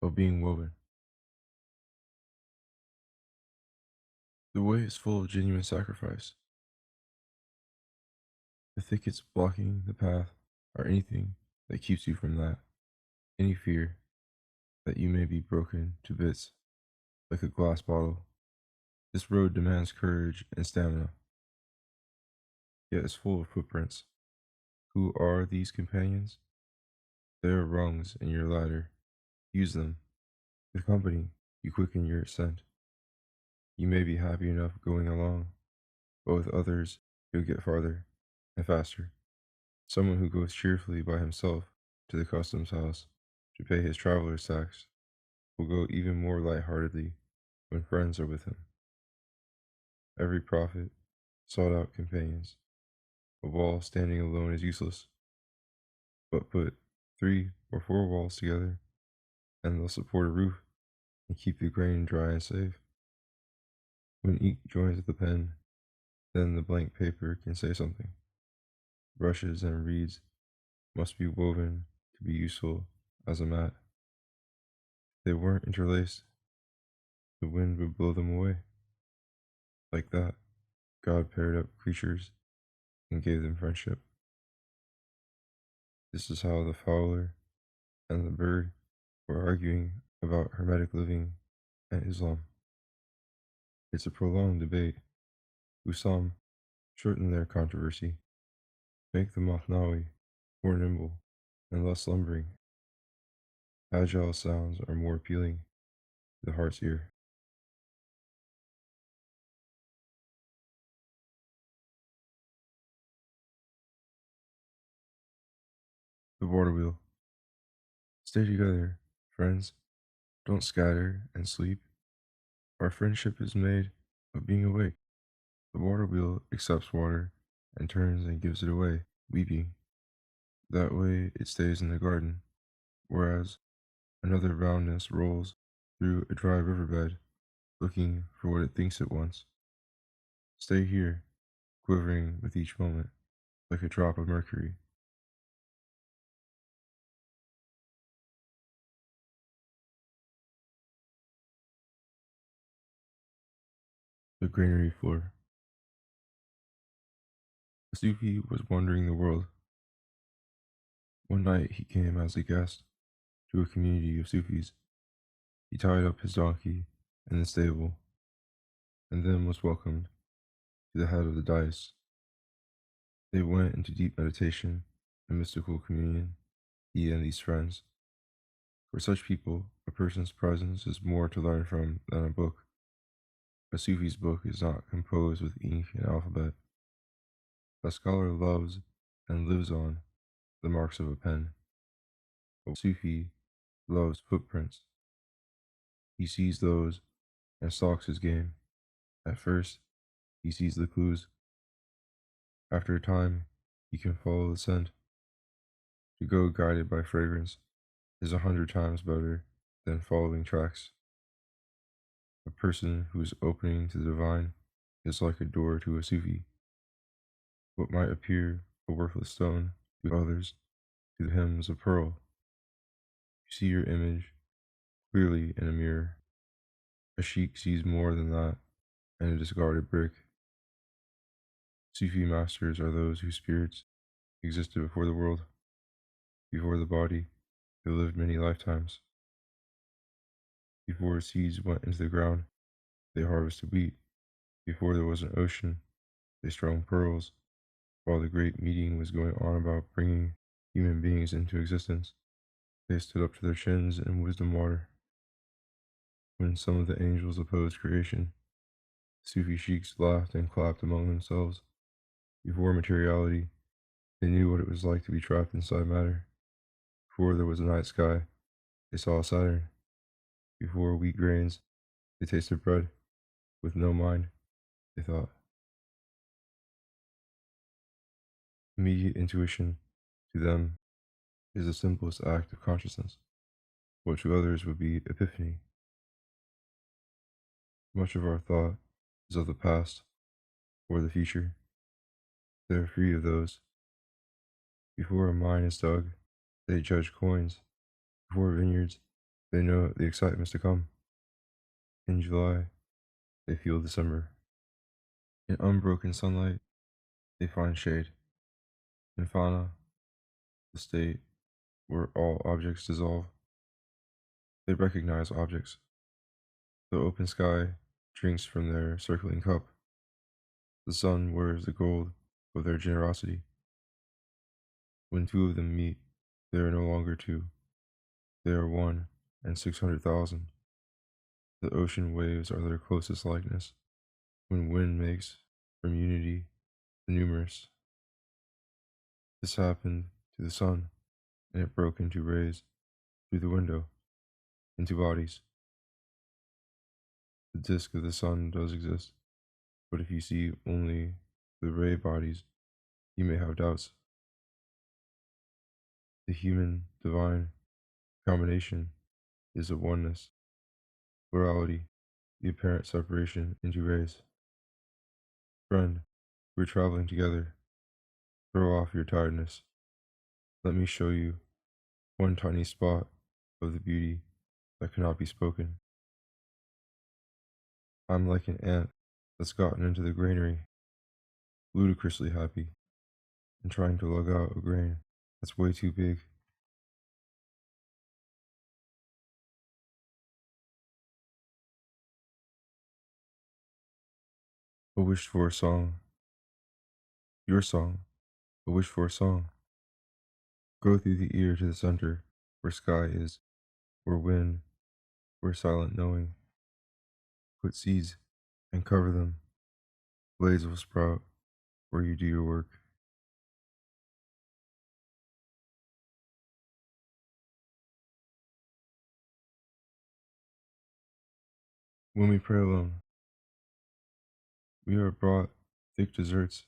of being woven. The way is full of genuine sacrifice. The thickets blocking the path are anything that keeps you from that, any fear that you may be broken to bits like a glass bottle. This road demands courage and stamina, yet is full of footprints. Who are these companions? They are rungs in your ladder. Use them. With company, you quicken your ascent. You may be happy enough going along, but with others, you'll get farther and faster. Someone who goes cheerfully by himself to the customs house to pay his traveler's tax will go even more light-heartedly when friends are with him. Every prophet sought out companions. A wall standing alone is useless, but put 3 or 4 walls together, and they'll support a roof and keep the grain dry and safe. When ink joins the pen, then the blank paper can say something. Brushes and reeds must be woven to be useful as a mat. If they weren't interlaced, the wind would blow them away. Like that, God paired up creatures and gave them friendship. This is how the fowler and the bird were arguing about Hermetic living and Islam. It's a prolonged debate. Usam shortened their controversy, make the Mahnawi more nimble and less lumbering. Agile sounds are more appealing to the heart's ear. The water wheel. Stay together, friends. Don't scatter and sleep. Our friendship is made of being awake. The water wheel accepts water and turns and gives it away, weeping. That way it stays in the garden, whereas another roundness rolls through a dry riverbed, looking for what it thinks it wants. Stay here, quivering with each moment, like a drop of mercury. The granary floor. A Sufi was wandering the world. One night he came as a guest to a community of Sufis. He tied up his donkey in the stable, and then was welcomed to the head of the dais. They went into deep meditation and mystical communion, he and these friends. For such people, a person's presence is more to learn from than a book. A Sufi's book is not composed with ink and alphabet. A scholar loves and lives on the marks of a pen. A Sufi loves footprints. He sees those and stalks his game. At first, he sees the clues. After a time, he can follow the scent. To go guided by fragrance is 100 times better than following tracks. A person who is opening to the divine is like a door to a Sufi. What might appear a worthless stone to others, to him is a pearl. You see your image clearly in a mirror. A sheik sees more than that, and a discarded brick. Sufi masters are those whose spirits existed before the world, before the body. They lived many lifetimes. Before seeds went into the ground, they harvested wheat. Before there was an ocean, they strung pearls. While the great meeting was going on about bringing human beings into existence, they stood up to their chins in wisdom water. When some of the angels opposed creation, Sufi sheiks laughed and clapped among themselves. Before materiality, they knew what it was like to be trapped inside matter. Before there was a night sky, they saw Saturn. Before wheat grains, they tasted bread. With no mind, they thought. Immediate intuition, to them, is the simplest act of consciousness. What to others would be epiphany. Much of our thought is of the past or the future. They are free of those. Before a mine is dug, they judge coins. Before vineyards, They know the excitement's to come. In July, they feel December. In unbroken sunlight, they find shade. In fauna, the state where all objects dissolve, they recognize objects. The open sky drinks from their circling cup. The sun wears the gold of their generosity. When two of them meet, they are no longer two. They are 1 and 600,000. The ocean waves are their closest likeness. When wind makes from unity the numerous. This happened to the sun, and it broke into rays through the window, into bodies. The disk of the sun does exist, but if you see only the ray bodies, you may have doubts. The human divine combination is a oneness, plurality, the apparent separation into rays. Friend, we're traveling together. Throw off your tiredness. Let me show you one tiny spot of the beauty that cannot be spoken. I'm like an ant that's gotten into the granary, ludicrously happy, and trying to lug out a grain that's way too big. A wish for a song, your song, a wish for a song. Go through the ear to the center, where sky is, where wind, where silent knowing. Put seeds and cover them. Blades will sprout where you do your work. When we pray alone, we are brought thick desserts.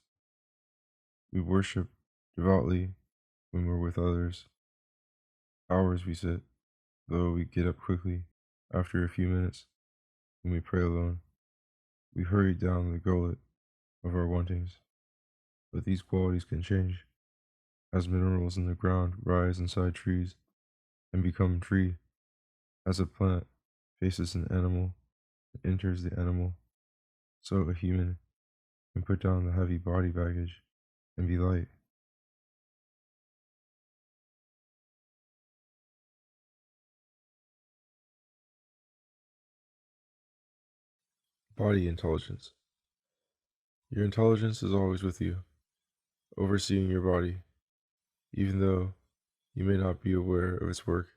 We worship devoutly when we're with others. Hours we sit, though we get up quickly after a few minutes. When we pray alone, we hurry down the gullet of our wantings. But these qualities can change as minerals in the ground rise inside trees and become tree. As a plant faces an animal and enters the animal, so a human can put down the heavy body baggage and be light. Body intelligence. Your intelligence is always with you, overseeing your body, even though you may not be aware of its work.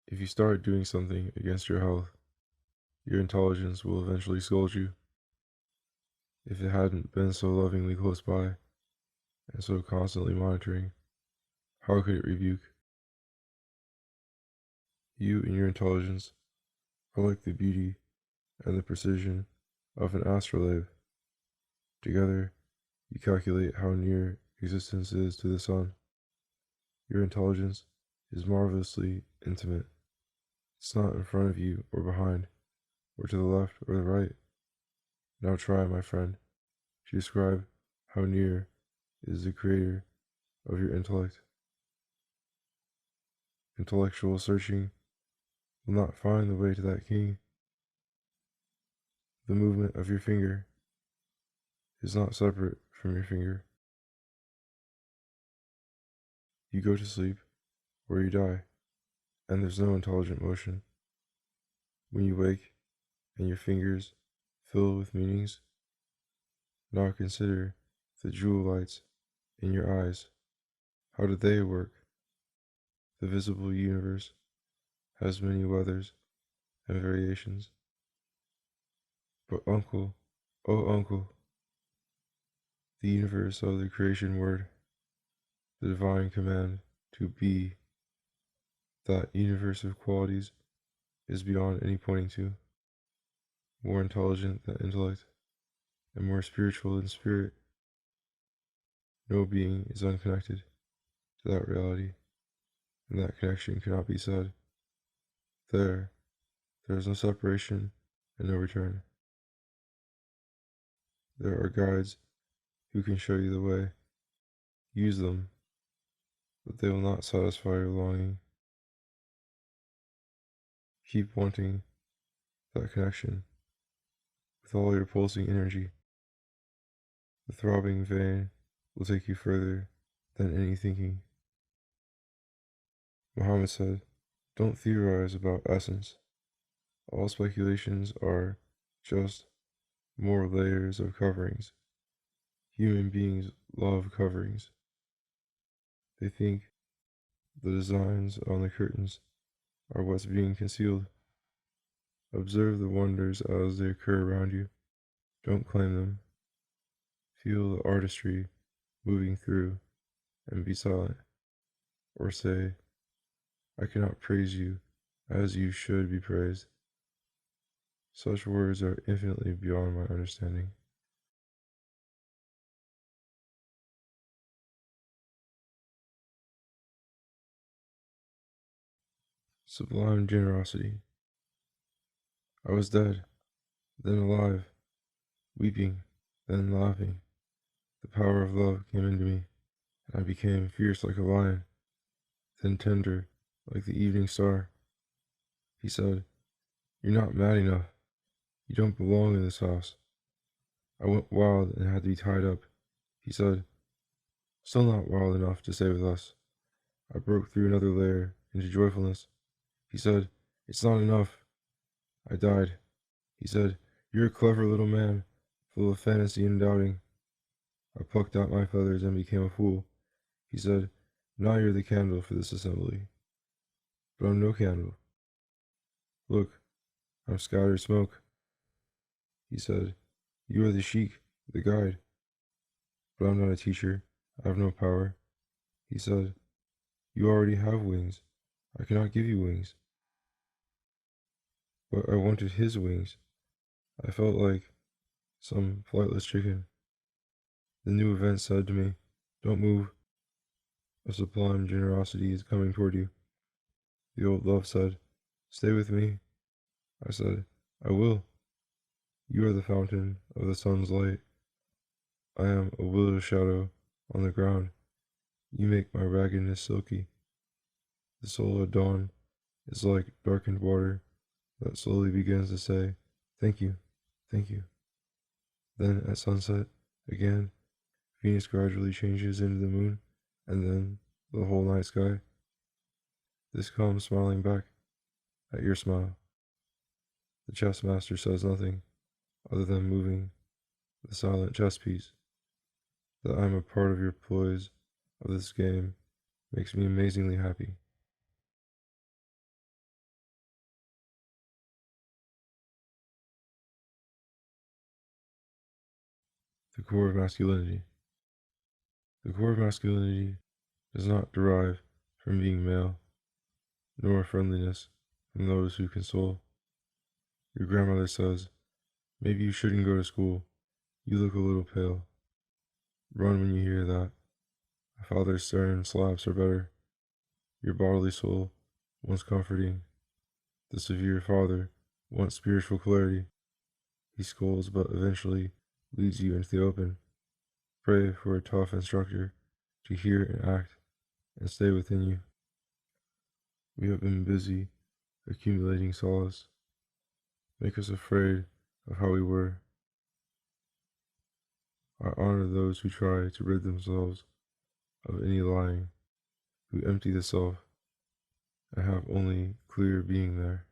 If you start doing something against your health, your intelligence will eventually scold you. If it hadn't been so lovingly close by and so constantly monitoring, how could it rebuke? You and your intelligence are like the beauty and the precision of an astrolabe. Together, you calculate how near existence is to the sun. Your intelligence is marvelously intimate. It's not in front of you or behind, or to the left or the right. Now try, my friend, to describe how near is the creator of your intellect. Intellectual searching will not find the way to that king. The movement of your finger is not separate from your finger. You go to sleep or you die, and there's no intelligent motion. When you wake and your fingers fill with meanings, now consider the jewel lights in your eyes. How do they work? The visible universe has many weathers and variations. But uncle, oh uncle, the universe of the creation word, the divine command to be, that universe of qualities is beyond any pointing to, more intelligent than intellect, and more spiritual than spirit. No being is unconnected to that reality, and that connection cannot be said. There, there is no separation and no return. There are guides who can show you the way. Use them, but they will not satisfy your longing. Keep wanting that connection with all your pulsing energy. The throbbing vein will take you further than any thinking. Muhammad said, "Don't theorize about essence. All speculations are just more layers of coverings. Human beings love coverings. They think the designs on the curtains are what's being concealed. Observe the wonders as they occur around you. Don't claim them. Feel the artistry moving through and be silent. Or say, I cannot praise you as you should be praised. Such words are infinitely beyond my understanding." Sublime generosity. I was dead, then alive, weeping, then laughing. The power of love came into me, and I became fierce like a lion, then tender like the evening star. He said, "You're not mad enough. You don't belong in this house." I went wild and had to be tied up. He said, "Still not wild enough to stay with us." I broke through another layer into joyfulness. He said, "It's not enough." I died. He said, "You're a clever little man, full of fantasy and doubting." I plucked out my feathers and became a fool. He said, "Now you're the candle for this assembly." But I'm no candle. Look, I'm scattered smoke. He said, "You are the sheik, the guide." But I'm not a teacher. I have no power. He said, "You already have wings. I cannot give you wings." But I wanted his wings. I felt like some flightless chicken. The new event said to me, "Don't move. A sublime generosity is coming toward you." The old love said, "Stay with me." I said, "I will. You are the fountain of the sun's light. I am a willow shadow on the ground. You make my raggedness silky." The soul at dawn is like darkened water that slowly begins to say, "Thank you, thank you." Then at sunset, again, Venus gradually changes into the moon, and then the whole night sky. This comes smiling back at your smile. The chess master says nothing other than moving the silent chess piece. That I'm a part of your ploys of this game makes me amazingly happy. The core of masculinity. The core of masculinity does not derive from being male, nor friendliness from those who console. Your grandmother says, "Maybe you shouldn't go to school. You look a little pale." Run when you hear that. A father's stern slaps are better. Your bodily soul wants comforting. The severe father wants spiritual clarity. He scolds, but eventually leads you into the open. Pray for a tough instructor to hear and act and stay within you. We have been busy accumulating solace. Make us afraid of how we were. I honor those who try to rid themselves of any lying, who empty the self and have only clear being there.